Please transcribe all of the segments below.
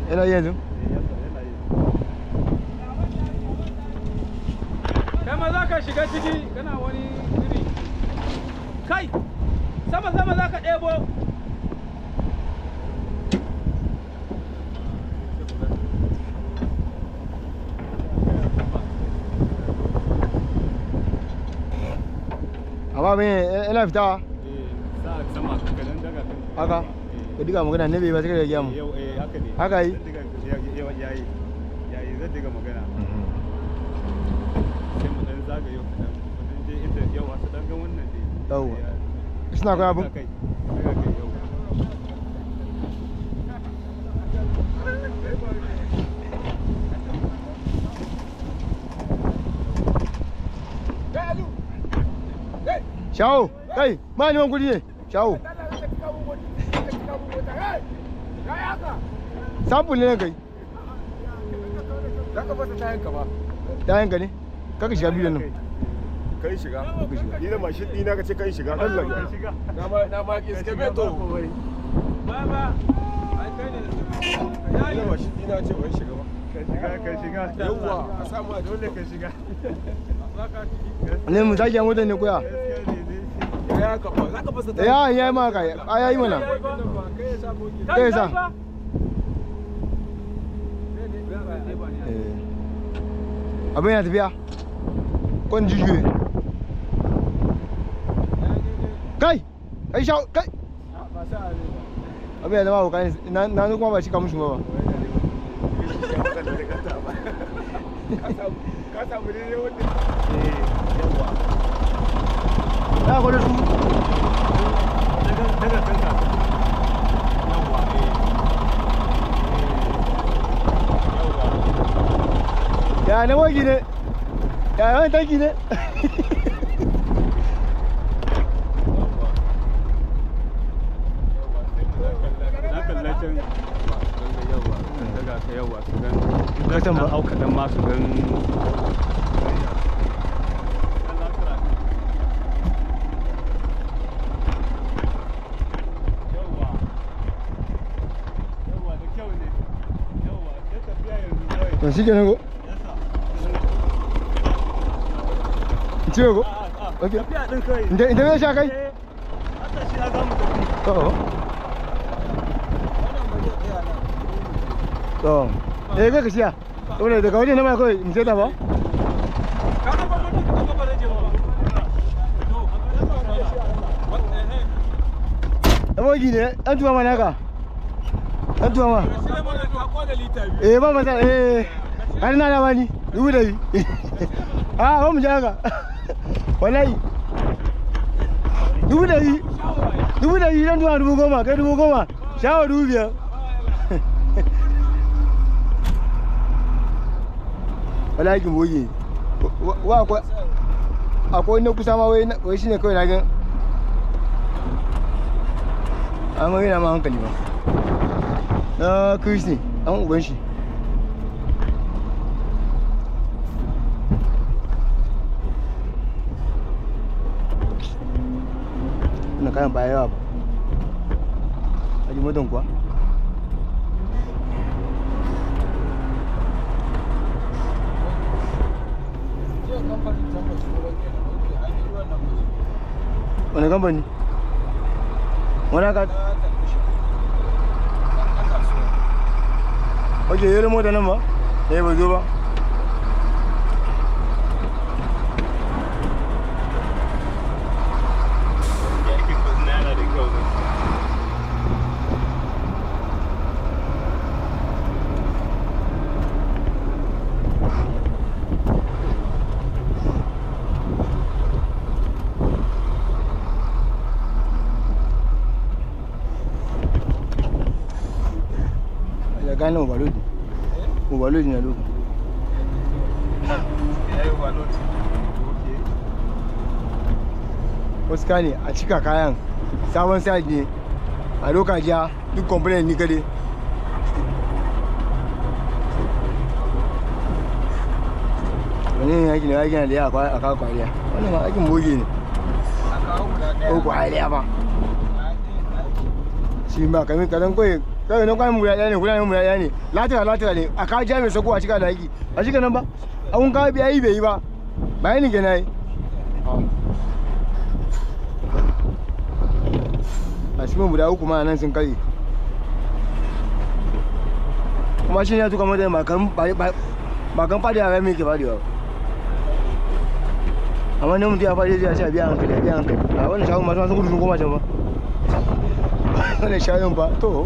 yana yanzu kai ma za ka shiga ciki kana wani iri kai sama za ka ɗebo amma me yana fitawa sa sama kadan daga haka ka diga magana ne bai ba sai ka gaya mu haka ne haka yi yayi zan diga magana sai mu dan zagayo kadan mun je inda yawa su dan ga wannan dai yawa suna kai abun Shawo, kai, ma neman kudi ne, shawo. Sample ne kai. Za ka fasa tayanka ba. Tayanka ne? Kaka shiga bidiyon nan. Kai shiga. Ni da mashin ɗina ka ce kai shiga. Allah ya shiga. Na ma ki iske beto. Baba, ai kai ne. Ni da mashin ɗina ce wai shiga ba. Ka shiga. Yawwa, a samu a dole ka shiga. Ne mu zaki motar ne koya. Ya ma ka ya yi mana. Kai sa. Abin yana tafiya. Kon jujuye. Kai! Kai shawo kai! Abin ya zama hukani na kuma ba shi kamun shi ba. Ka samu ne wanda yawa. Ya gwada su. Daga kanka. Yawa Ya na wagi ne. Ya wani tanki ne. Idan na hauka dan masu gan to shi kenan ko? Ci ko? Okay. Inda ya sha kai? To. Ga ka siya. Dole daga wajen na mai kawai in sai ta ba? Aboki ne, an tuwa mana haka. An tuwa ma. Ba masa har na da wani dubu da yi. Ba mu ji haka. Wallahi. Dubu da yi. Dubu da yi dan tuwa 10,000 kai 10,000. Shawo 5,000. Wallahi kin boye. Wa akwai na kusa ma wai shine kawai na gan. Amma yana ma hankali ba. Na Chris ne, an uban shi. Ina kayan baya yawa ba. Aji motan kuwa. Wani kamfani? Wani aka? Oke, yi mota nan ba? Ba zo ba. Gane overload. Overload na loku. Wasu kane a cika kayan sabon side ne a doka jiya duk complaint ni kade. Wani ne yake ne yake da ya a kawo kwariya. Wannan ma aikin boge ne. Ko kwariya ba. Shi ba kamin kadan koyi kai na kwamin guda ɗaya ne guda ne latira ne a kawo jami'in sako a cika da aiki a cika nan ba abun kawo biya yi bai yi ba bayani ke na yi a cikin guda uku ma nan sun kare kuma shi ne ya tuka mota ba kan fadi a rami ke fadi ba amma ne mutum ya fadi zai ce biya hankali a wannan shawun masu masu gudu sun koma can ba wannan shawun ba to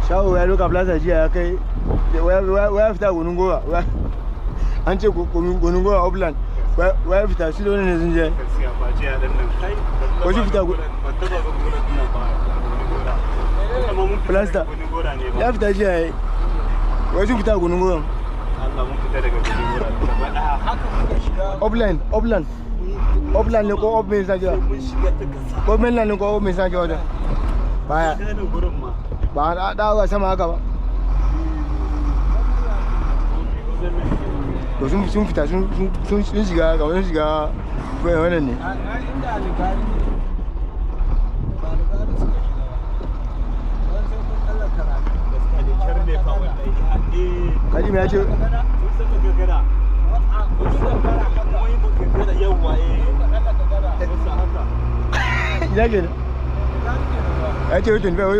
shawo ya loka plaza jiya ya kai waya fita gunun gora an ce gunun gora upland waya fita shi da wani ne sun je wasu fita plaza ya fita jiya ya yi wasu fita gunun gora upland ne ko upland sakewa ko mainland ne ko upland sakewa da baya ba a dawo sama haka ba to sun fita sun shiga ga wani shiga bai wannan ne kaji mai ya ce ina ke ya ce wutun bai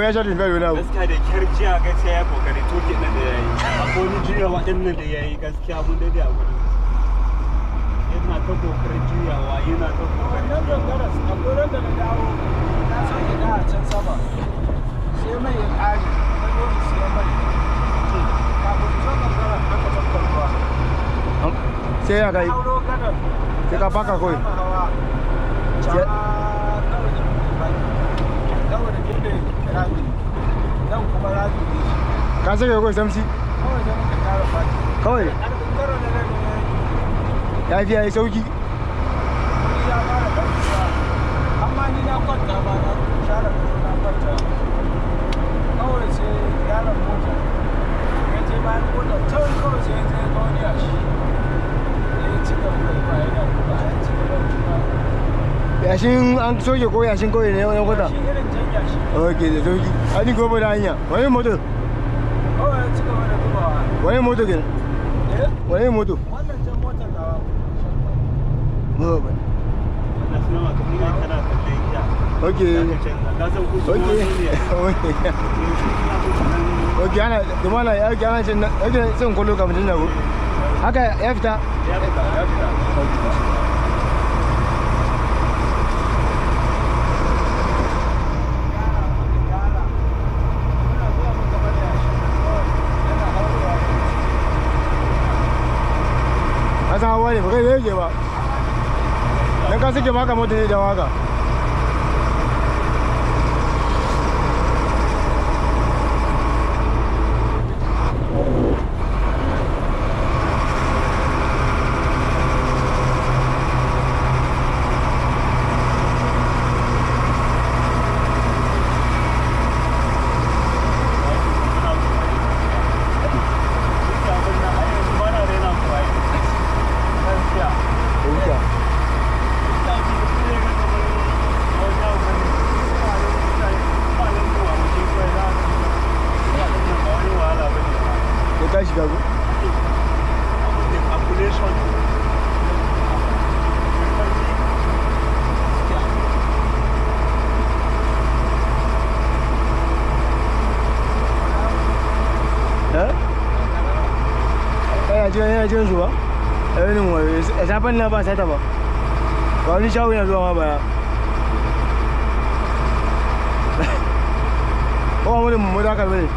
ya sha tun bai wani abu gaskiya da kyar jiya gaskiya ya kokari toke nan da ya yi akwai wani juya waɗannan da ya yi gaskiya mun dade a gurin yana ta kokarin juyawa yana ta kokarin nan gangara akwai ran da na dawo na sake da a can sama sai mai ya ƙare na dole sai mai kafin zo gangara aka tabbarwa sai ya kai sai ka baka kawai ka sake kawai samsi kawai ya fi ya yi sauki amma ni na kwanta ba na share na kwanta kawai sai yaron mota ya je bayan mota can kawai sai ya je ga wani yashi ya ci gaba da ba ya da ya ci gaba da yashin an soke ko yashin kawai ne wani kwata shi irin jan yashi ok da sauki a ni gobe da hanya wani moto kawai ya ci gaba da dubawa wani moto ke wani moto wannan jan motar da ok ok ana kuma na ya ana cin sun kwallo kamar cin nago haka ya fita kasan hawa ne ba kai yake ba don ka suke maka mota ne da waka Chicago. Yana jin zuwa irin wayo a safan na ba sata ba ba wani shawo yana zuwa ma baya ko wani mu da kalbe ne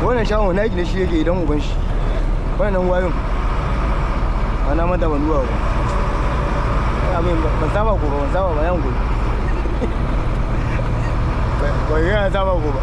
wannan shawon na ne shi yake idan uban shi wannan wayon ana mata ban duwa ba abin ban saba ko ban saba ba yan gobe ba yana saba ko ba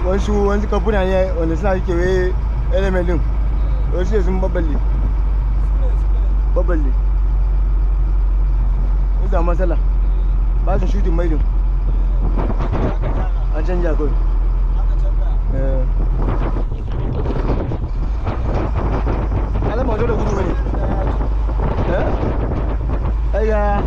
wasu kamfuna ne wanda suna kewaye element din wasu sun babballe in da matsala ba su shutin mai din an canja kawai alama wato da gudu ne aiya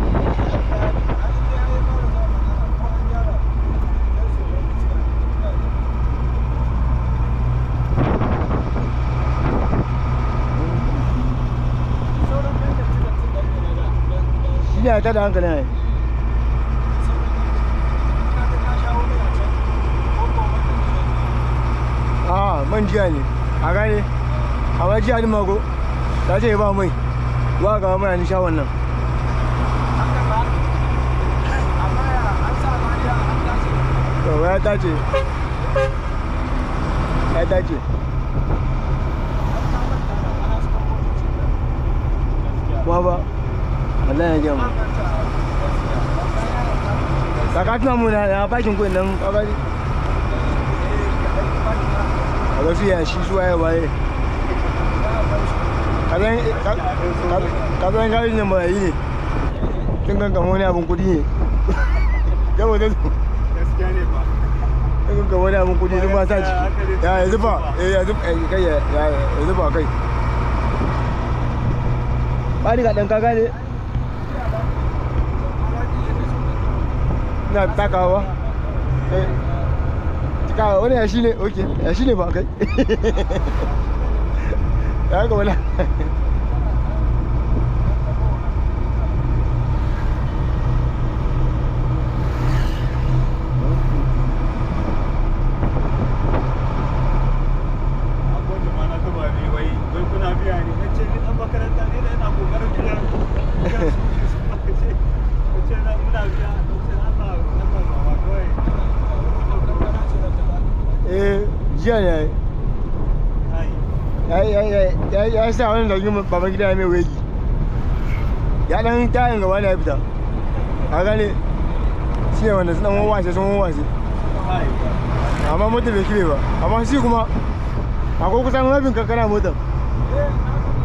ina ta da hankali ne man jiya ne a gane amma jiya ni mago ta ce ba mai wa ga mai ni shawon nan to ya tace ba Allah ya jama kaka tuna mu na bakin kuɗin nan kabari a wasu yashi zuwa ya waye kazan gari ne mai yi ne tun kankan wani abin kudi ne gaba da su gaskiya ne ba tun kankan wani abin kudi sun ba sa ciki ya zuba kai ba ni ga ɗan kaga ne na takawa takawa wani ya shi ne ok ya shi ne ba kai ya ga wala jiya ne ya sa wani da yin baban gida mai wegi ya dan tayin gaba da ya fita a gane shi ne wanda sun wawashe amma mota bai kibe ba amma shi kuma akwai kusan rabin kankana motan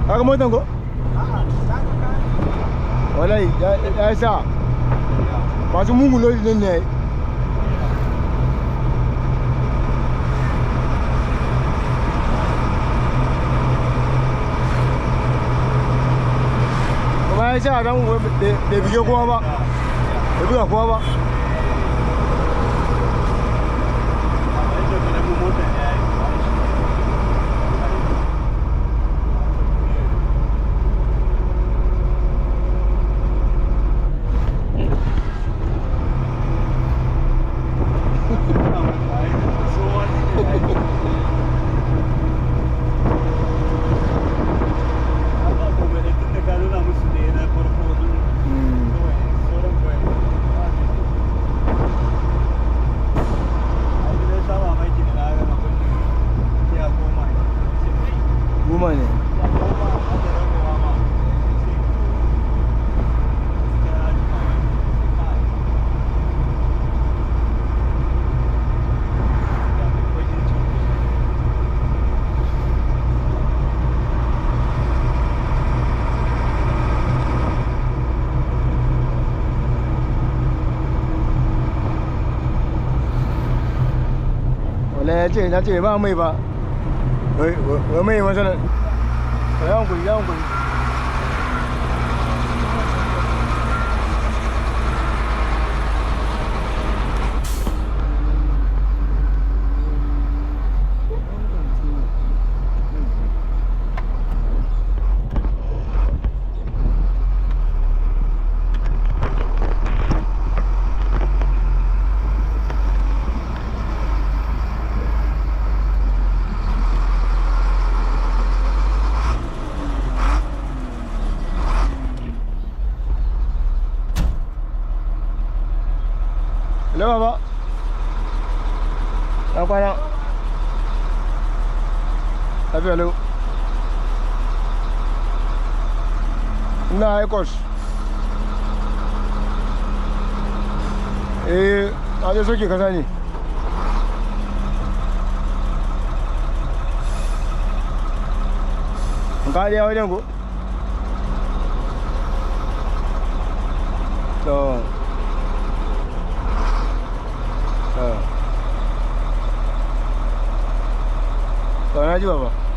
aka motan ko? wallahi ya sa masu mugun lodi nan ne ya sa dan bai bige kowa ba bai buga kowa ba na ce ba mai ba wai mai matsalar yawon kuri Hello, Baba. Ang kwana. Happy hello. Na course. Aje soke kasa ne. Ka dai wajen ko? To na ji baba.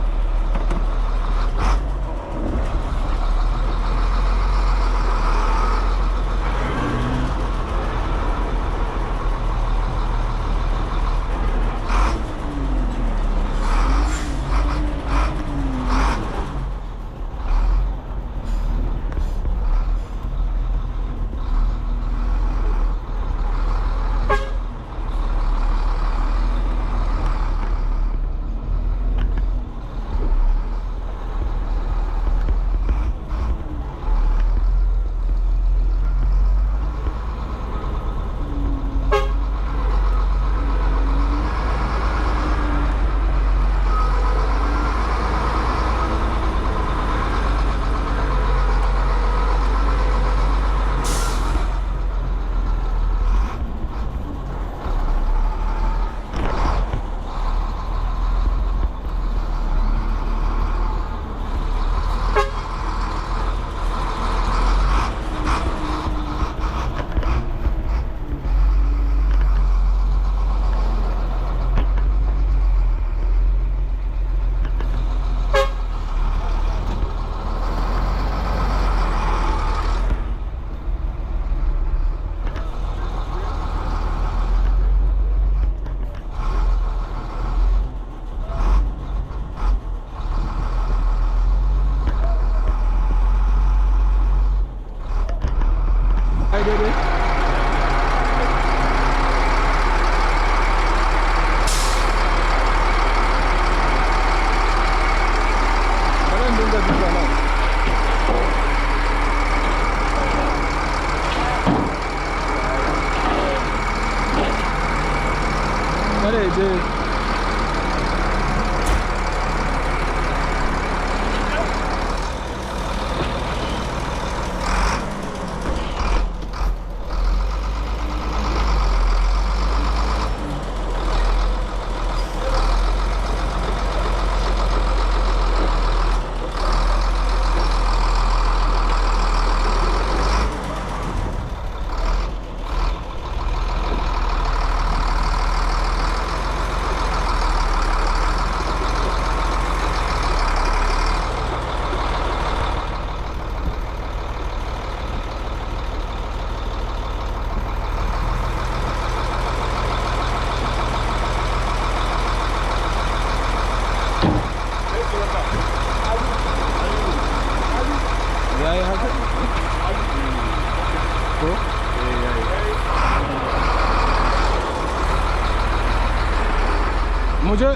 मुझे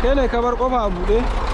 क्या नहीं खबर को भाव बुढ़े